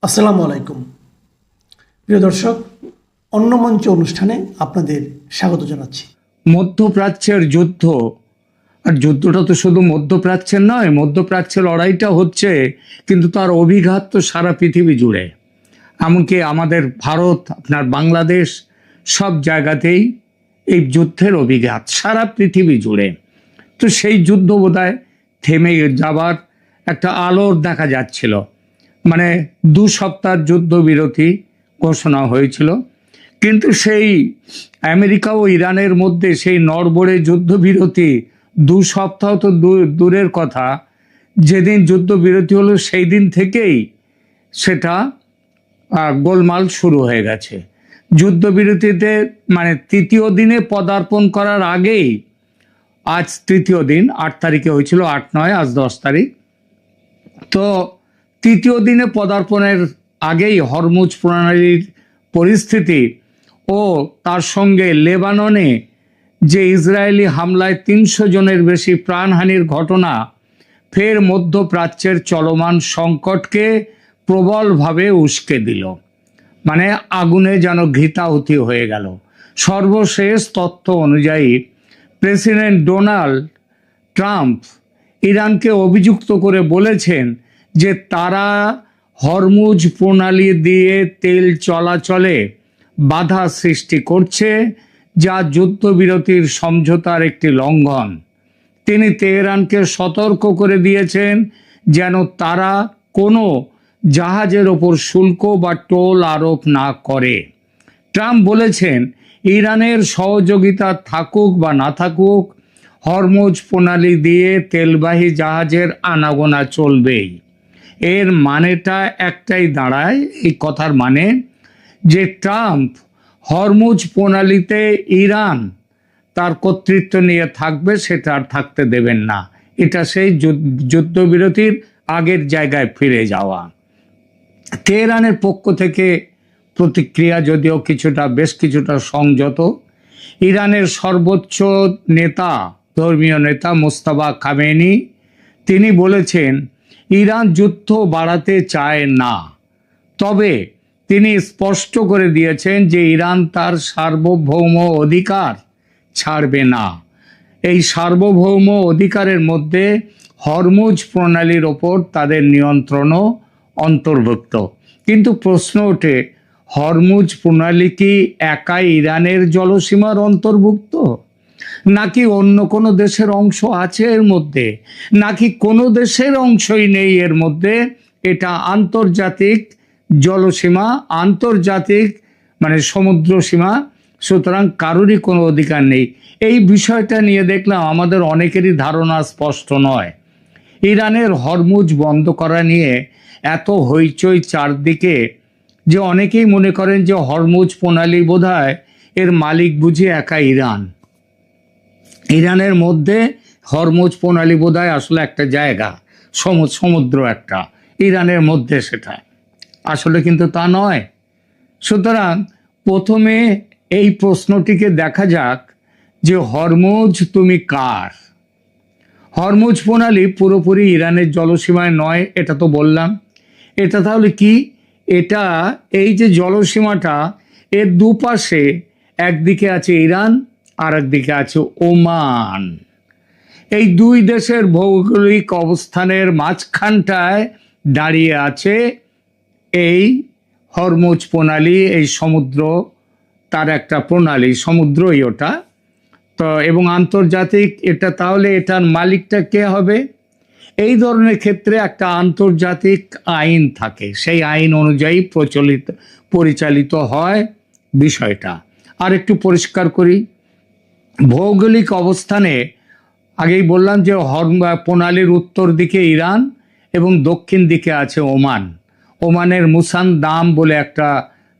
আসসালামু আলাইকুম প্রিয় দর্শক, অন্য মঞ্চ অনুষ্ঠানে আপনাদের স্বাগত জানাচ্ছি। মধ্যপ্রাচ্যের যুদ্ধ, আর যুদ্ধটা তো শুধু মধ্যপ্রাচ্যের নয়, মধ্যপ্রাচ্যের লড়াইটা হচ্ছে, কিন্তু তার অভিঘাত তো সারা পৃথিবী জুড়ে। এমনকি আমাদের ভারত, আপনার বাংলাদেশ, সব জায়গাতেই এই যুদ্ধের অভিঘাত সারা পৃথিবী জুড়ে। তো সেই যুদ্ধ বোধহয় থেমে যাবার একটা আলোর দেখা যাচ্ছিল। মানে 2 সপ্তাহ যুদ্ধবিরতি ঘোষণা হয়েছিল, কিন্তু সেই আমেরিকা ও ইরানের মধ্যে সেই নড়বড়ে যুদ্ধবিরতি 2 সপ্তাহ তো দূরের কথা, যেদিন যুদ্ধবিরতি হলো সেই দিন থেকেই সেটা গোলমাল শুরু হয়ে গেছে। যুদ্ধবিরতিতে মানে তৃতীয় দিনে পদার্পণ করার আগেই, আজ তৃতীয় দিন, 8 তারিখে হয়েছিল, 8-9, আজ 10 তারিখ। তো তৃতীয় দিনে পদার্পণের আগেই হরমুজ প্রণালীর পরিস্থিতি ও তার সঙ্গে লেবাননে যে ইসরায়েলি হামলায় 300 জনের বেশি প্রাণহানির ঘটনা ফের মধ্যপ্রাচ্যের চলমান সংকটকে প্রবলভাবে উস্কে দিল। মানে আগুনে যেন ঘৃতাহুতি হয়ে গেল। সর্বশেষ তথ্য অনুযায়ী প্রেসিডেন্ট ডোনাল্ড ট্রাম্প ইরানকে অভিযুক্ত করে বলেছেন যে তারা হরমুজ প্রণালী দিয়ে তেল চলাচলে বাধা সৃষ্টি করছে, যা যুদ্ধবিরতির সমঝোতার একটি লঙ্ঘন। তিনি তেহরানকে সতর্ক করে দিয়েছেন যেন তারা কোনো জাহাজের ওপর শুল্ক বা টোল আরোপ না করে। ট্রাম্প বলেছেন, ইরানের সহযোগিতা থাকুক বা না থাকুক, হরমুজ প্রণালী দিয়ে তেলবাহী জাহাজের আনাগোনা চলবেই। এর মানেটা একটাই দাঁড়ায়, এই কথার মানে যে ট্রাম্প হরমুজ প্রণালীতে ইরান তার কর্তৃত্ব নিয়ে থাকবে, সেটা আর থাকতে দেবেন না। এটা সেই যুদ্ধবিরতির আগের জায়গায় ফিরে যাওয়া। তেহরানের পক্ষ থেকে প্রতিক্রিয়া যদিও বেশ কিছুটা সংযত। ইরানের সর্বোচ্চ নেতা, ধর্মীয় নেতা মোস্তাফা খামেনি, তিনি বলেছেন ইরান যুদ্ধ বাড়াতে চায় না, তবে তিনি স্পষ্ট করে দিয়েছেন যে ইরান তার সার্বভৌম অধিকার ছাড়বে না। এই সার্বভৌম অধিকারের মধ্যে হরমুজ প্রণালীর ওপর তাদের নিয়ন্ত্রণও অন্তর্ভুক্ত। কিন্তু প্রশ্ন ওঠে, হরমুজ প্রণালী কি একাই ইরানের জলসীমার অন্তর্ভুক্ত, নাকি অন্য কোনো দেশের অংশ আছে এর মধ্যে, নাকি কোনো দেশের অংশই নেই এর মধ্যে? এটা আন্তর্জাতিক জলসীমা, আন্তর্জাতিক মানে সমুদ্র সীমা, সুতরাং কারোরই কোনো অধিকার নেই। এই বিষয়টা নিয়ে দেখলাম আমাদের অনেকেরই ধারণা স্পষ্ট নয়। ইরানের হরমুজ বন্ধ করা নিয়ে এত হইচই চারদিকে যে অনেকেই মনে করেন যে হরমুজ প্রণালী বোধহয় এর মালিক বুঝি একা ইরান। ইরানের মধ্যে হরমুজ প্রণালী বোধহয় আসলে একটা জায়গা, সমুদ্র একটা ইরানের মধ্যে, সেটা আসলে কিন্তু তা নয়। সুতরাং প্রথমে এই প্রশ্নটিকে দেখা যাক যে হরমুজ তুমি কার? হরমুজ প্রণালী পুরোপুরি ইরানের জলসীমায় নয়, এটা তো বললাম। এটা তাহলে কি? এটা এই যে জলসীমাটা, এর দুপাশে একদিকে আছে ইরান আর একদিকে আছে ওমান। এই দুই দেশের ভৌগোলিক অবস্থানের মাঝখানটায় দাঁড়িয়ে আছে এই হরমুজ প্রণালী, এই সমুদ্র, তার একটা প্রণালী, সমুদ্রই ওটা। তো এবং আন্তর্জাতিক এটা, তাহলে এটার মালিকটা কে হবে? এই ধরনের ক্ষেত্রে একটা আন্তর্জাতিক আইন থাকে, সেই আইন অনুযায়ী পরিচালিত হয় বিষয়টা। আর একটু পরিষ্কার করি, ভৌগোলিক অবস্থানে আগেই বললাম যে প্রণালীর উত্তর দিকে ইরান এবং দক্ষিণ দিকে আছে ওমান। ওমানের মুসান দাম বলে একটা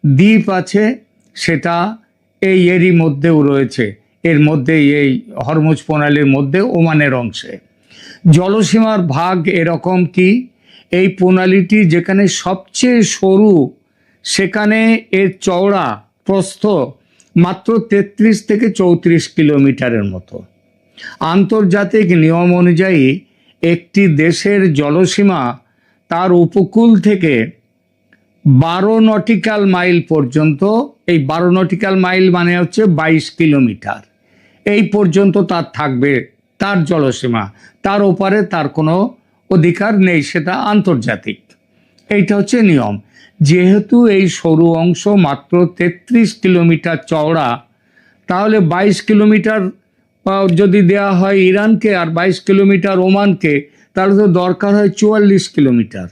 দ্বীপ আছে, সেটা এরই মধ্যেও রয়েছে, এর মধ্যে এই হরমুজ প্রণালীর মধ্যে ওমানের অংশে। জলসীমার ভাগ এরকম কি, এই প্রণালীটি যেখানে সবচেয়ে সরু, সেখানে এর চওড়া প্রস্থ মাত্র 33 থেকে 34 কিলোমিটারের মতো। আন্তর্জাতিক নিয়ম অনুযায়ী একটি দেশের জলসীমা তার উপকূল থেকে 12 নটিক্যাল মাইল পর্যন্ত, এই 12 নটিক্যাল মাইল মানে হচ্ছে 22 কিলোমিটার, এই পর্যন্ত তার থাকবে তার জলসীমা, তার ওপারে তার কোনো অধিকার নেই, সেটা আন্তর্জাতিক। এইটা হচ্ছে নিয়ম। যেহেতু এই সরু অংশ মাত্র 33 কিলোমিটার চওড়া, তাহলে 22 কিলোমিটার যদি দেয়া হয় ইরানকে আর 22 কিলোমিটার ওমানকে, তাহলে তো দরকার হয় 44 কিলোমিটার।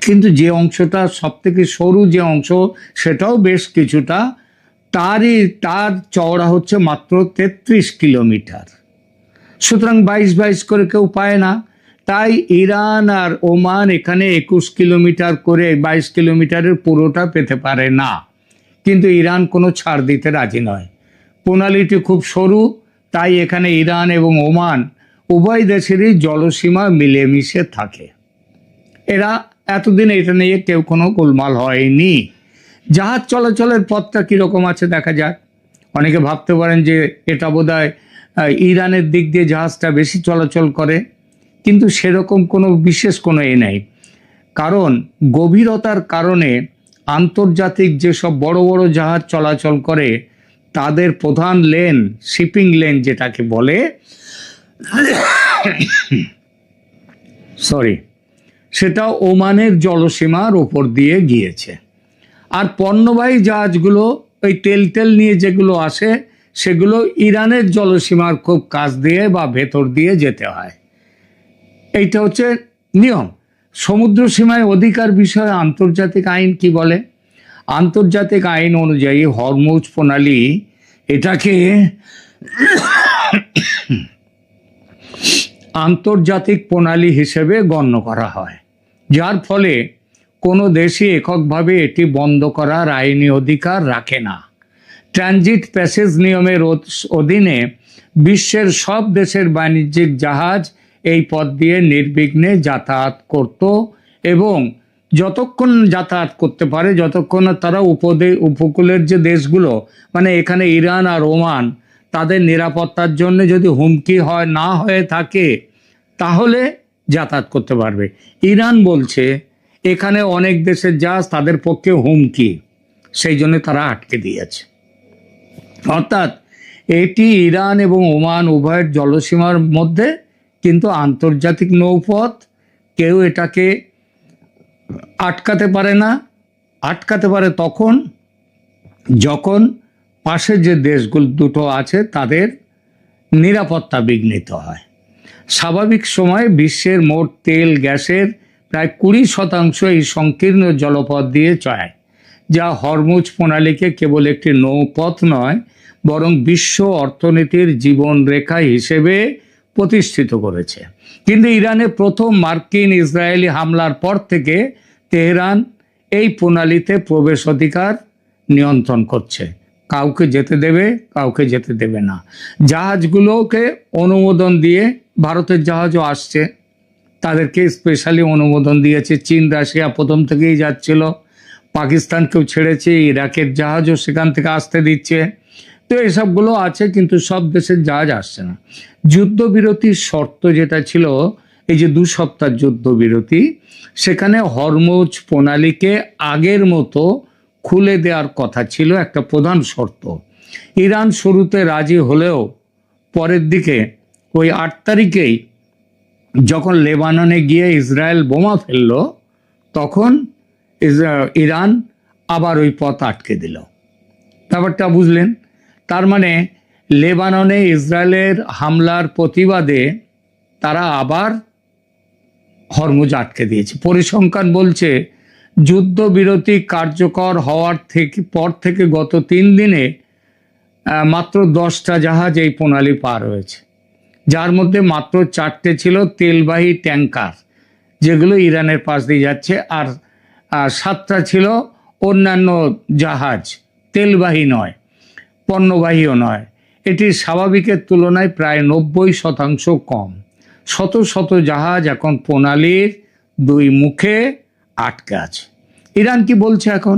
কিন্তু যে অংশটা সব থেকে সরু যে অংশ, সেটাও বেশ কিছুটা, তার চওড়া হচ্ছে মাত্র 33 কিলোমিটার। সুতরাং 22 করে কেউ পায় না। তাই ইরান আর ওমান এখানে 21 কিলোমিটার করে 22 কিলোমিটারের পুরোটা পেতে পারে না। কিন্তু ইরান কোনো ছাড় দিতে রাজি নয়। প্রণালীটি খুব সরু, তাই এখানে ইরান এবং ওমান উভয় দেশেরই জলসীমা মিলেমিশে থাকে। এরা এতদিন এটা নিয়ে কেউ কোনো গোলমাল হয়নি। জাহাজ চলাচলের পথটা কীরকম আছে দেখা যাক। অনেকে ভাবতে পারেন যে এটা বোধহয় ইরানের দিক দিয়ে জাহাজটা বেশি চলাচল করে, কিন্তু সেরকম কোনো বিশেষ কোনো নেই। কারণ গভীরতার কারণে আন্তর্জাতিক যেসব বড় বড় জাহাজ চলাচল করে, তাদের প্রধান লেন, শিপিং লেন যেটাকে বলে, সেটা ওমানের জলসীমার ওপর দিয়ে গিয়েছে। আর পণ্যবাহী জাহাজগুলো ওই তেল নিয়ে যেগুলো আসে, সেগুলো ইরানের জলসীমার খুব কাছ দিয়ে বা ভেতর দিয়ে যেতে হয়। এইটা হচ্ছে নিয়ম। সমুদ্র সীমায় অধিকার বিষয়ে আন্তর্জাতিক আইন কি বলে? আন্তর্জাতিক আইন অনুযায়ী হরমুজ প্রণালী এটাকে আন্তর্জাতিক প্রণালী হিসেবে গণ্য করা হয়, যার ফলে কোনো দেশই এককভাবে এটি বন্ধ করার আইনি অধিকার রাখে না। ট্রানজিট প্যাসেজ নিয়মের অধীনে বিশ্বের সব দেশের বাণিজ্যিক জাহাজ এই পথ দিয়ে নির্বিঘ্নে যাতায়াত করত, এবং যতক্ষণ যাতায়াত করতে পারে, যতক্ষণ তারা উপকূলের যে দেশগুলো, মানে এখানে ইরান আর ওমান, তাদের নিরাপত্তার জন্য যদি হুমকি না হয়ে থাকে, তাহলে যাতায়াত করতে পারবে। ইরান বলছে এখানে অনেক দেশের জাহাজ তাদের পক্ষে হুমকি, সেই জন্য তারা আটকে দিয়েছে। অর্থাৎ এটি ইরান এবং ওমান উভয়ের জলসীমার মধ্যে, কিন্তু আন্তর্জাতিক নৌপথ, কেউ এটাকে আটকাতে পারে না। আটকাতে পারে তখন যখন পাশে যে দেশগুলো দুটো আছে তাদের নিরাপত্তা বিঘ্নিত হয়। স্বাভাবিক সময়ে বিশ্বের মোট তেল গ্যাসের প্রায় 20% এই সংকীর্ণ জলপথ দিয়ে চলে, যা হরমুজ প্রণালীকে কেবল একটি নৌপথ নয়, বরং বিশ্ব অর্থনীতির জীবনরেখা হিসেবে প্রতিষ্ঠিত করেছে। কিন্তু ইরানে প্রথম মার্কিন ইসরায়েলি হামলার পর থেকে তেহরান এই প্রণালীতে প্রবেশ অধিকার নিয়ন্ত্রণ করছে। কাউকে যেতে দেবে, কাউকে যেতে দেবে না। জাহাজগুলোকে অনুমোদন দিয়ে, ভারতের জাহাজও আসছে, তাদেরকে স্পেশালি অনুমোদন দিয়েছে। চীন, রাশিয়া প্রথম থেকেই যাচ্ছিল, পাকিস্তানকেও ছেড়েছে, ইরাকের জাহাজও সেখান থেকে আসতে দিচ্ছে। তো এসবগুলো আছে, কিন্তু সব দেশের জাহাজ আসছে না। যুদ্ধবিরতির শর্ত যেটা ছিল, এই যে 2 সপ্তাহ যুদ্ধবিরতি, সেখানে হরমুজ প্রণালীকে আগের মতো খুলে দেওয়ার কথা ছিল, একটা প্রধান শর্ত। ইরান শুরুতে রাজি হলেও পরের দিকে ওই 8 তারিখেই যখন লেবাননে গিয়ে ইসরায়েল বোমা ফেলল, তখন ইরান আবার ওই পথ আটকে দিল। ব্যাপারটা বুঝলেন? তার মানে লেবাননে ইসরায়েলের হামলার প্রতিবাদে তারা আবার হরমুজ আটকে দিয়েছে। পরিসংখ্যান বলছে যুদ্ধবিরতি কার্যকর হওয়ার পর থেকে গত 3 দিনে মাত্র 10টা জাহাজ এই প্রণালী পার হয়েছে, যার মধ্যে মাত্র 4টে ছিল তেলবাহী ট্যাঙ্কার, যেগুলো ইরানের পাশ দিয়ে যাচ্ছে, আর 7টা ছিল অন্যান্য জাহাজ, তেলবাহী নয়, পণ্যবাহীও নয়। এটি স্বাভাবিকের তুলনায় প্রায় 90% কম। শত শত জাহাজ এখন প্রণালীর 2 মুখে আটকে আছে। ইরান কি বলছে এখন?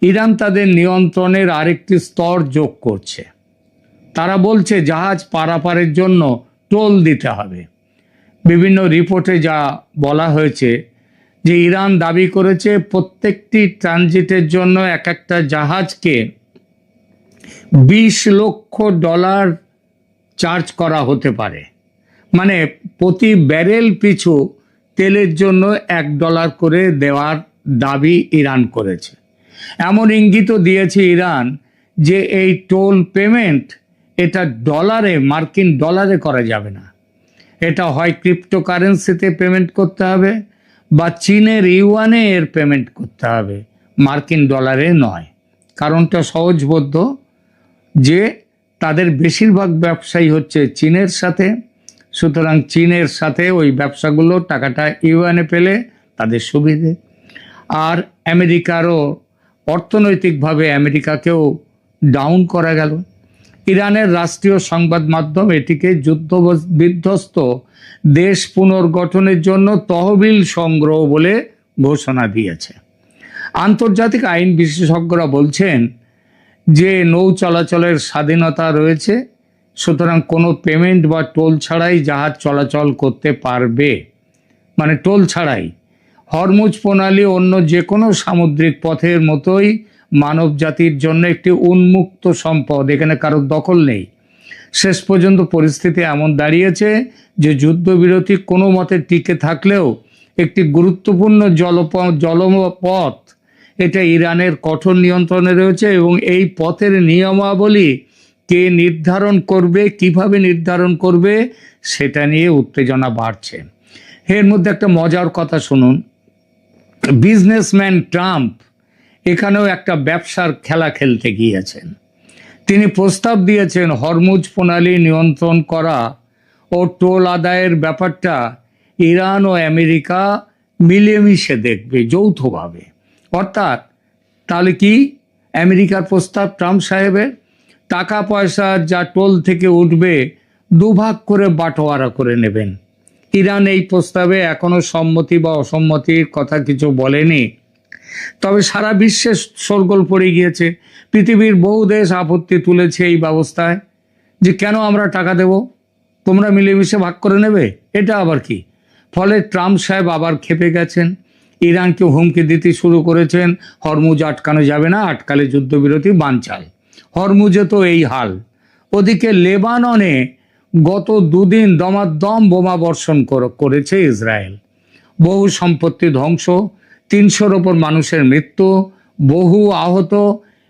ইরান তাদের নিয়ন্ত্রণের আরেকটি স্তর যোগ করছে। তারা বলছে জাহাজ পারাপারের জন্য টোল দিতে হবে। বিভিন্ন রিপোর্টে যা বলা হয়েছে যে ইরান দাবি করেছে প্রত্যেকটি ট্রানজিটের জন্য এক একটা জাহাজকে $20 লক্ষ চার্জ করা হতে পারে, মানে প্রতি ব্যারেল পিছু তেলের জন্য $1 করে দেওয়ার দাবি ইরান করেছে। এমন ইঙ্গিতও দিয়েছে ইরান যে এই টোল পেমেন্ট এটা মার্কিন ডলারে করা যাবে না, এটা হয় ক্রিপ্টোকারেন্সিতে পেমেন্ট করতে হবে বা চীনের ইউয়ানে এর পেমেন্ট করতে হবে, মার্কিন ডলারে নয়। কারণটা সহজবোধ্য, যে তাদের বেশিরভাগ ব্যবসায়ী হচ্ছে চীনের সাথে, সুতরাং চীনের সাথে ওই ব্যবসাগুলো টাকাটা ইউয়ানে পেলে তাদের সুবিধে। আর আমেরিকারও অর্থনৈতিকভাবে আমেরিকাকেও ডাউন করা গেল। ইরানের রাষ্ট্রীয় সংবাদ মাধ্যম এটিকে যুদ্ধ বিধ্বস্ত দেশ পুনর্গঠনের জন্য তহবিল সংগ্রহ বলে ঘোষণা দিয়েছে। আন্তর্জাতিক আইন বিশেষজ্ঞরা বলছেন যে নৌ চলাচলের স্বাধীনতা রয়েছে, সুতরাং কোনো পেমেন্ট বা টোল ছাড়াই জাহাজ চলাচল করতে পারবে, মানে টোল ছাড়াই। হরমুজ প্রণালী অন্য যে কোনো সামুদ্রিক পথের মতোই মানব জাতির জন্য একটি উন্মুক্ত সম্পদ, এখানে কারোর দখল নেই। শেষ পর্যন্ত পরিস্থিতি এমন দাঁড়িয়েছে যে যুদ্ধবিরতি কোনো মতে টিকে থাকলেও একটি গুরুত্বপূর্ণ জলপথ এটা ইরানের কঠোর নিয়ন্ত্রণে রয়েছে, এবং এই পথের নিয়মাবলী কে নির্ধারণ করবে, কিভাবে নির্ধারণ করবে, সেটা নিয়ে উত্তেজনা বাড়ছে। এর মধ্যে একটা মজার কথা শুনুন। বিজনেসম্যান ট্রাম্প এখানেও একটা ব্যবসার খেলা খেলতে গিয়েছেন। তিনি প্রস্তাব দিয়েছেন হরমুজ প্রণালী নিয়ন্ত্রণ করা ও টোল আদায়ের ব্যাপারটা ইরান ও আমেরিকা মিলেমিশে দেখবে যৌথভাবে। অর্থাৎ তাহলে কি আমেরিকার প্রস্তাব ট্রাম্প সাহেবের, টাকা পয়সা যা টোল থেকে উঠবে দুভাগ করে বাটোয়ারা করে নেবেন। ইরান এই প্রস্তাবে এখনো সম্মতি বা অসম্মতির কথা কিছু বলেনি, তবে সারা বিশ্বে শোরগোল পড়ে গিয়েছে। পৃথিবীর বহু দেশ আপত্তি তুলেছে এই ব্যবস্থায়, যে কেন আমরা টাকা দেব, তোমরা মিলেমিশে ভাগ করে নেবে, এটা আবার কি। ফলে ট্রাম্প সাহেব আবার ক্ষেপে গেছেন, ইরানকে হুমকি দিতে শুরু করেছেন, হরমুজ আটকানো যাবে না, আটকালে যুদ্ধবিরতি বানচাল। হরমুজে তো এই হাল। ওদিকে লেবাননে গত দুদিন দমাদম বোমা বর্ষণ করেছে ইসরায়েল। বহু সম্পত্তি ধ্বংস, 300-র ওপর মানুষের মৃত্যু, বহু আহত।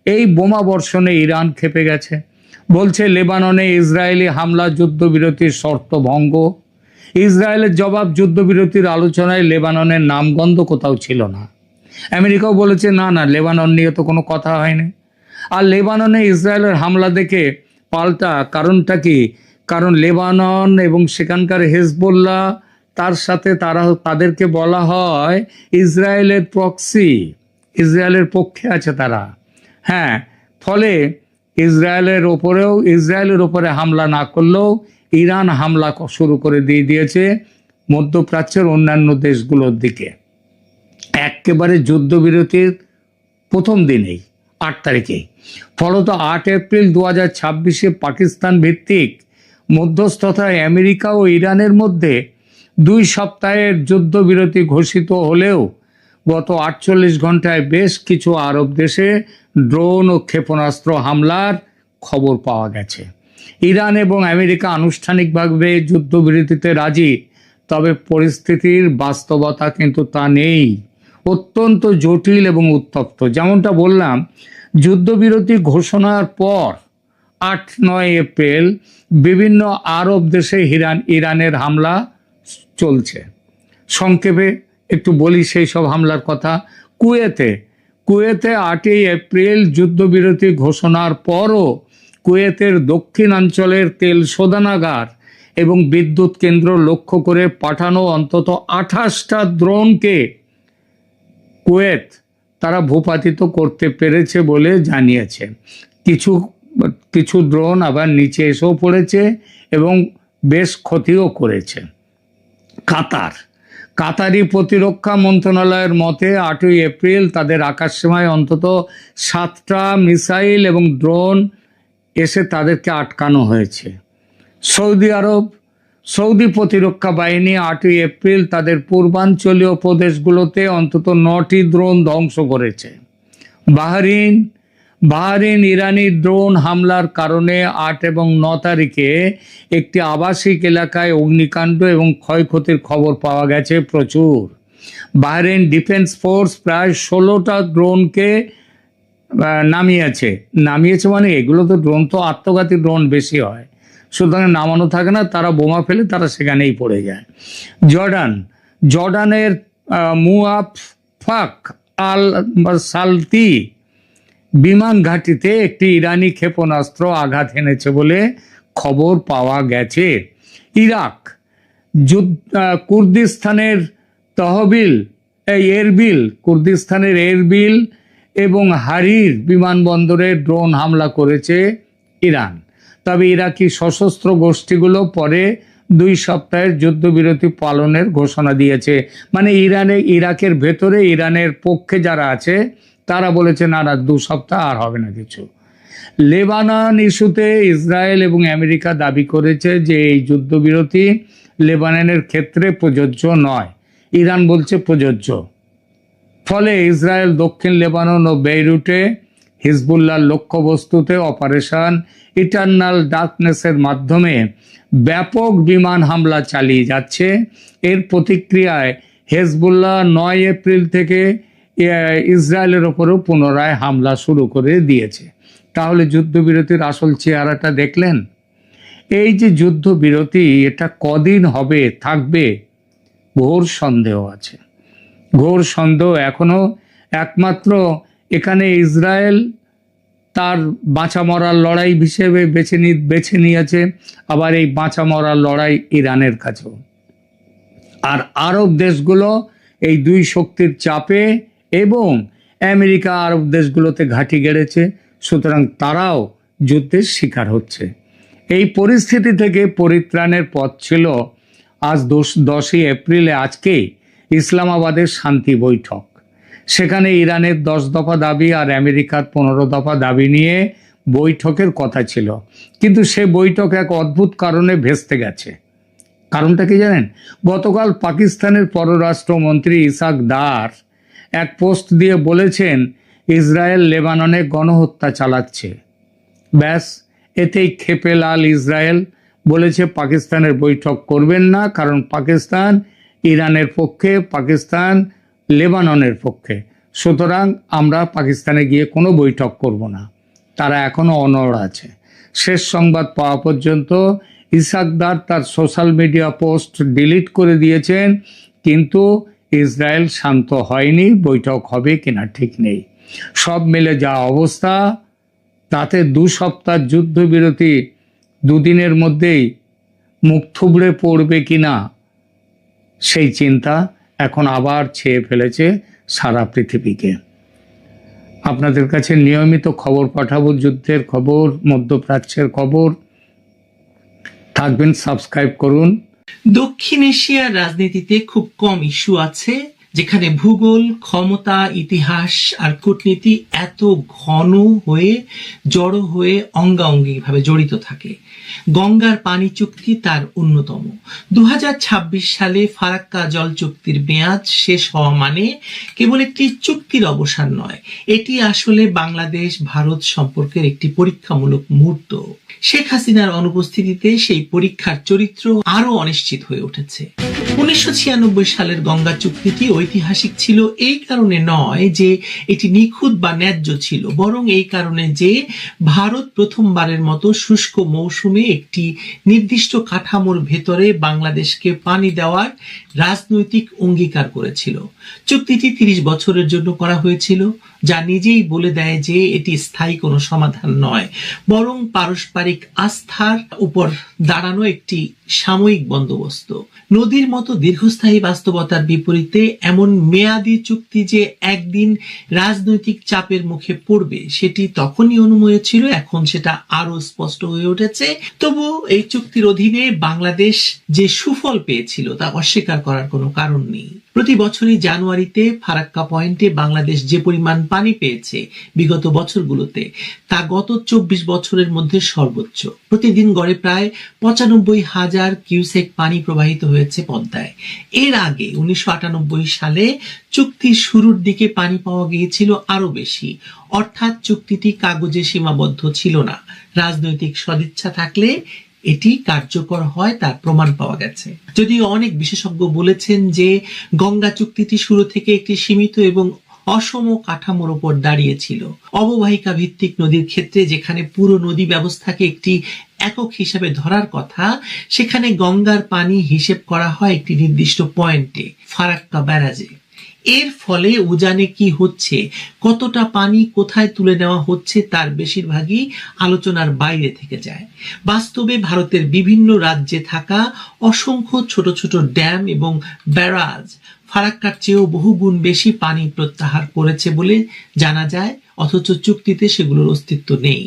এই বোমা বর্ষণে ইরান ক্ষেপে গেছে, বলছে লেবাননে ইসরায়েলি হামলা যুদ্ধবিরতির শর্ত ভঙ্গ। ইসরায়েলের জবাব, যুদ্ধবিরতির আলোচনায় লেবাননের নামগন্ধ কোথাও ছিল না। আমেরিকাও বলেছে না না, লেবানন নিয়ে তো কোনো কথা হয়নি। আর লেবাননে ইসরায়েলের হামলা দেখে পাল্টা কারণটা কি? কারণ লেবানন এবং সেখানকার হেজবোল্লাহ, তার সাথে তাদেরকে বলা হয় ইসরায়েলের প্রক্সি, ইসরায়েলের পক্ষে আছে তারা। হ্যাঁ, ফলে ইসরায়েলের ওপরে হামলা না করলেও ইরান হামলা শুরু করে দিয়েছে মধ্যপ্রাচ্যের অন্যান্য দেশগুলোর দিকে। একেবারে যুদ্ধবিরতির প্রথম দিনেই 8 তারিখেই। ফলত 8 এপ্রিল 2026 পাকিস্তান ভিত্তিক মধ্যস্থতায় আমেরিকা ও ইরানের মধ্যে 2 সপ্তাহের যুদ্ধবিরতি ঘোষিত হলেও গত 48 ঘন্টায় বেশ কিছু আরব দেশে ড্রোন ও ক্ষেপণাস্ত্র হামলার খবর পাওয়া গেছে। ইরান এবং আমেরিকা আনুষ্ঠানিকভাবে যুদ্ধবিরতিতে রাজি, তবে পরিস্থিতির বাস্তবতা কিন্তু তা নেই, অত্যন্ত জটিল এবং উত্তপ্ত। যেমনটা বললাম, যুদ্ধবিরতি ঘোষণার পর 8-9 এপ্রিল বিভিন্ন আরব দেশে ইরানের হামলা চলছে। সংক্ষেপে একটু বলি সেই সব হামলার কথা। কুয়েতে 8 এপ্রিল যুদ্ধবিরতি ঘোষণার পরও কুয়েতের দক্ষিণাঞ্চলের তেল শোধনাগার এবং বিদ্যুৎ কেন্দ্র লক্ষ্য করে পাঠানো অন্তত 28টা ড্রোনকে কুয়েত তারা ভূপাতিত করতে পেরেছে বলে জানিয়েছে। কিছু ড্রোন আবার নিচে এসেও পড়েছে এবং বেশ ক্ষতিও করেছে। কাতারি প্রতিরক্ষা মন্ত্রণালয়ের মতে 8 এপ্রিল তাদের আকাশসীমায় অন্তত 7টা মিসাইল এবং ড্রোন এসে তাদেরকে আটকানো হয়েছে। সৌদি আরব সৌদি প্রতিরক্ষা বাহিনী 8ই এপ্রিল তাদের পূর্বাঞ্চলীয় প্রদেশগুলোতে অন্তত 9টি ড্রোন ধ্বংস করেছে। বাহরিন ইরানি ড্রোন হামলার কারণে 8 এবং 9 তারিখে একটি আবাসিক এলাকায় অগ্নিকাণ্ড এবং ক্ষয়ক্ষতির খবর পাওয়া গেছে প্রচুর। বাহরিন ডিফেন্স ফোর্স প্রায় 16টা ড্রোনকে নামিয়েছে মানে এগুলো তো ড্রোন, তো আত্মঘাতী ড্রোন বেশি হয়, সুতরাং নামানো থাকে না, তারা বোমা ফেলে তারা সেখানেই পড়ে যায়। জর্ডানের মুআফাক আল সালতি বিমান ঘাঁটিতে একটি ইরানি ক্ষেপণাস্ত্র আঘাত এনেছে বলে খবর পাওয়া গেছে। ইরাক কুর্দিস্তানের এরবিল এবং হারির বিমানবন্দরে ড্রোন হামলা করেছে ইরান। তবে ইরাকি সশস্ত্র গোষ্ঠীগুলো পরে 2 সপ্তাহের যুদ্ধবিরতি পালনের ঘোষণা দিয়েছে। মানে ইরাকের ভেতরে ইরানের পক্ষে যারা আছে তারা বলেছে না 2 সপ্তাহ আর হবে না কিছু। লেবানন ইস্যুতে ইসরায়েল এবং আমেরিকা দাবি করেছে যে এই যুদ্ধবিরতি লেবাননের ক্ষেত্রে প্রযোজ্য নয়, ইরান বলছে প্রযোজ্য। ফলে ইসরায়েল দক্ষিণ লেবানন ও বেইরুটে হিজবুল্লাহর লক্ষ্যবস্তুতে অপারেশন ইটারনাল ডার্কনেসের মাধ্যমে ব্যাপক বিমান হামলা চালিয়ে যাচ্ছে। এর প্রতিক্রিয়ায় হেজবুল্লাহ 9 এপ্রিল থেকে ইসরায়েলের ওপরও পুনরায় হামলা শুরু করে দিয়েছে। তাহলে যুদ্ধবিরতির আসল চেহারাটা দেখলেন? এই যে যুদ্ধবিরতি, এটা কদিন হবে, থাকবে, ঘোর সন্দেহ আছে। এখনো একমাত্র এখানে ইসরায়েল তার বাঁচা মরার লড়াই হিসেবে বেছে নিয়েছে, আবার এই বাঁচা মরার লড়াই ইরানের কাছেও। আর আরব দেশগুলো এই 2 শক্তির চাপে এবং আমেরিকা আরব দেশগুলোতে ঘাঁটি গেড়েছে, সুতরাং তারাও যুদ্ধের শিকার হচ্ছে। এই পরিস্থিতি থেকে পরিত্রাণের পথ ছিল আজ 10ই এপ্রিলে আজকেই ইসলামাবাদের শান্তি বৈঠক। সেখানে ইরানের 10 দফা দাবি আর আমেরিকার 15 দফা দাবি নিয়ে বৈঠকের কথা ছিল, কিন্তু সে বৈঠক এক অদ্ভুত কারণে ভেস্তে গেছে। কারণটা কি জানেন? গতকাল পাকিস্তানের পররাষ্ট্রমন্ত্রী ইসাক দার এক পোস্ট দিয়ে বলেছেন ইসরায়েল লেবাননে গণহত্যা চালাচ্ছে। ব্যাস, এতেই ক্ষেপে লাল ইসরায়েল, বলেছে পাকিস্তানের বৈঠক করবেন না, কারণ পাকিস্তান ইরানের পক্ষে, পাকিস্তান লেবাননের পক্ষে, সুতরাং আমরা পাকিস্তানে গিয়ে কোনো বৈঠক করব না। তারা এখনো অনড় আছে। শেষ সংবাদ পাওয়া পর্যন্ত ইসাক দার তার সোশ্যাল মিডিয়া পোস্ট ডিলিট করে দিয়েছেন, কিন্তু ইসরায়েল শান্ত হয়নি। বৈঠক হবে কিনা ঠিক নেই। সব মিলে যা অবস্থা, তাতে 2 সপ্তাহ যুদ্ধবিরতি 2 দিনের মধ্যেই মুখ থুবড়ে পড়বে কিনা সেই চিন্তা এখন আবার ছেয়ে ফেলেছে সারা পৃথিবীকে। আপনাদের কাছে নিয়মিত খবর পাঠাবো, যুদ্ধের খবর, মধ্যপ্রাচ্যের খবর। থাকবেন, সাবস্ক্রাইব করুন। দক্ষিণ এশিয়ার রাজনীতিতে খুব কম ইস্যু আছে যেখানে ভূগোল, ক্ষমতা, ইতিহাস আর কূটনীতি এত ঘন হয়ে, জড়ো হয়ে, অঙ্গাঙ্গিভাবে জড়িত থাকে। গঙ্গার পানি চুক্তি তার অন্যতম। 2026 সালে ফারাক্কা জল চুক্তির মেয়াদ শেষ হওয়া মানে কেবল একটি চুক্তির অবসান নয়, এটি আসলে বাংলাদেশ ভারত সম্পর্কের একটি পরীক্ষামূলক মুহূর্ত। শেখ হাসিনার অনুপস্থিতিতে সেই পরীক্ষার চরিত্র আরো অনিশ্চিত হয়ে উঠেছে। 1996 সালের গঙ্গা চুক্তিটি ঐতিহাসিক ছিল এই কারণে নয় যে এটি নিখুঁত বা ন্যায্য ছিল, বরং এই কারণে যে ভারত প্রথমবারের মতো শুষ্ক মৌসুমে একটি নির্দিষ্ট কাঠামোর ভেতরে বাংলাদেশকে পানি দেওয়ার রাজনৈতিক অঙ্গীকার করেছিল। চুক্তিটি 30 বছরের জন্য করা হয়েছিল, যা নিজেই বলে দেয় যে এটি স্থায়ী কোনো সমাধান নয়, বরং পারস্পরিক আস্থার উপর দাঁড়ানো একটি সাময়িক বন্দোবস্ত। নদীর মতো দীর্ঘস্থায়ী বাস্তবতার বিপরীতে এমন মেয়াদি চুক্তি যে একদিন রাজনৈতিক চাপের মুখে পড়বে, সেটি তখনই অনুমেয় ছিল, এখন সেটা আরো স্পষ্ট হয়ে উঠেছে। তবু এই চুক্তির অধীনে বাংলাদেশ যে সুফল পেয়েছিল তা অস্বীকার করার কোনো কারণ নেই। প্রতি বছরই জানুয়ারিতে ফারাক্কা পয়েন্টে বাংলাদেশ যে পরিমাণ পানি পেয়েছে বিগত বছরগুলোতে, তা গত 24 বছরের মধ্যে সর্বোচ্চ। প্রতিদিন গড়ে প্রায় 95,000 কিউসেক পানি প্রবাহিত হয়েছে পদ্মায়। এর আগে 1998 সালে চুক্তির শুরুর দিকে পানি পাওয়া গিয়েছিল আরো বেশি, অর্থাৎ চুক্তিটি কাগজে সীমাবদ্ধ ছিল না। রাজনৈতিক সদিচ্ছা থাকলে এটি কার্যকর হয় তার প্রমাণ পাওয়া গেছে। যদিও অনেক বিশেষজ্ঞ বলেছেন যে গঙ্গা চুক্তিটি শুরু থেকে একটি সীমিত এবং অসম কাঠামোর উপর দাঁড়িয়েছিল। অববাহিকা ভিত্তিক নদীর ক্ষেত্রে যেখানে পুরো নদী ব্যবস্থাকে একটি একক হিসাবে ধরার কথা, সেখানে গঙ্গার পানি হিসেব করা হয় একটি নির্দিষ্ট পয়েন্টে, ফারাক্কা ব্যারাজে। এর ফলে উজানে কি হচ্ছে, কতটা পানি কোথায় তুলে নেওয়া হচ্ছে, তার বেশিরভাগই আলোচনার বাইরে থেকে যায়। বাস্তবে ভারতের বিভিন্ন রাজ্যে থাকা অসংখ্য ছোট ছোট ড্যাম এবং ব্যারাজ ফারাক্কার চেয়েও বহুগুণ বেশি পানি প্রত্যাহার করেছে বলে জানা যায়, অথচ চুক্তিতে সেগুলোর অস্তিত্ব নেই।